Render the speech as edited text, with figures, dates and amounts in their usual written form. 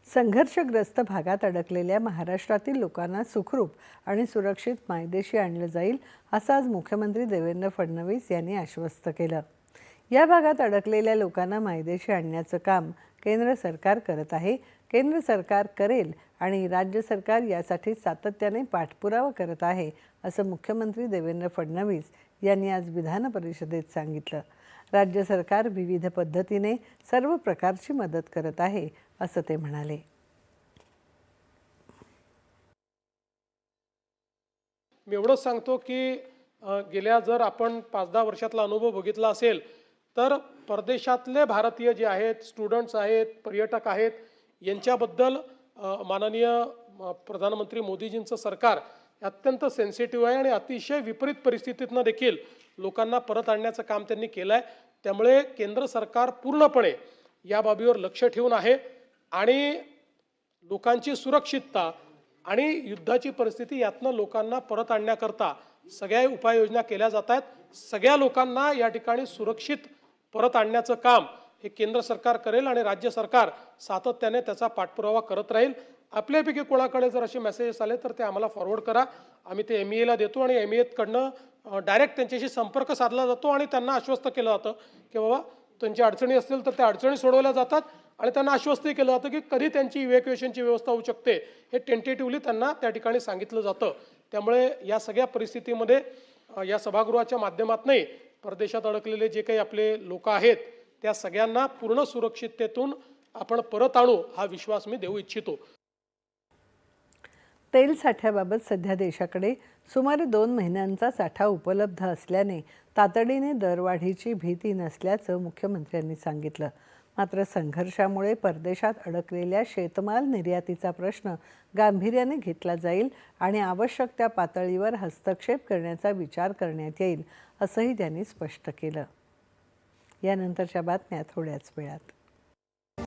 संघर्षग्रस्त भागात अडकलेल्या महाराष्ट्रातील लोकांना सुखरूप आणि सुरक्षित मायदेशी आणलं जाईल असं आज मुख्यमंत्री देवेंद्र फडणवीस यांनी आश्वस्त केलं। या भागात अडकलेल्या लोकांना मायदेशी आणण्याचं काम केंद्र सरकार करत आहे। केंद्र सरकार करेल आणि राज्य सरकार यासाठी सातत्याने पाठपुरावा करत आहे असं मुख्यमंत्री देवेंद्र फडणवीस यांनी आज विधान परिषदेत सांगितलं। राज्य सरकार विविध पद्धतीने सर्व प्रकारची मदत करत आहे असं ते म्हणाले। मी एवढंच सांगतो की गेल्या जर आपण 5-10 वर्षातला अनुभव बघितला असेल तर परदेशातले भारतीय जे आहेत, स्टुडंट्स आहेत, पर्यटक आहेत, यांच्याबद्दल माननीय प्रधानमंत्री मोदीजींचं सरकार अत्यंत सेन्सिटिव्ह आहे आणि अतिशय विपरीत परिस्थितीतनं देखील लोकांना परत आणण्याचं काम त्यांनी केलं आहे। त्यामुळे केंद्र सरकार पूर्णपणे या बाबीवर लक्ष ठेवून आहे आणि लोकांची सुरक्षितता आणि युद्धाची परिस्थिती यातनं लोकांना परत आणण्याकरता सगळ्या उपाययोजना केल्या जात आहेत। सगळ्या लोकांना या ठिकाणी सुरक्षित परत आणण्याचं काम हे केंद्र सरकार करेल आणि राज्य सरकार सातत्याने त्याचा पाठपुरावा करत राहील। आपल्यापैकी कोणाकडे जर असे मेसेजेस आले तर ते आम्हाला फॉरवर्ड करा, आम्ही ते MEAला देतो आणि MEAकडनं डायरेक्ट त्यांच्याशी संपर्क साधला जातो आणि त्यांना आश्वस्त केलं जातं की बाबा त्यांच्या अडचणी असतील तर त्या अडचणी सोडवल्या जातात आणि त्यांना आश्वस्तही केलं जातं की कधी त्यांची इव्हॅक्युएशनची व्यवस्था होऊ शकते हे टेंटेटिव्हली त्यांना त्या ठिकाणी सांगितलं जातं। त्यामुळे या सगळ्या परिस्थितीमध्ये या सभागृहाच्या माध्यमातूनही परदेशात अडकलेले जे काही आपले लोक आहेत त्या सगळ्यांना पूर्ण सुरक्षिततेतून आपण परत आणू हा विश्वास मी देऊ इच्छितो। तेल साठ्याबाबत सध्या देशाकडे सुमारे 2 महिन्यांचा साठा उपलब्ध असल्याने तातडीने दरवाढीची भीती नसल्याचं मुख्यमंत्र्यांनी सांगितलं। मात्र संघर्षामुळे परदेशात अडकलेल्या शेतमाल निर्यातीचा प्रश्न गांभीर्याने घेतला जाईल आणि आवश्यक त्या पातळीवर हस्तक्षेप करण्याचा विचार करण्यात येईल असंही त्यांनी स्पष्ट केलं। यानंतरच्या बातम्या थोड्याच वेळात।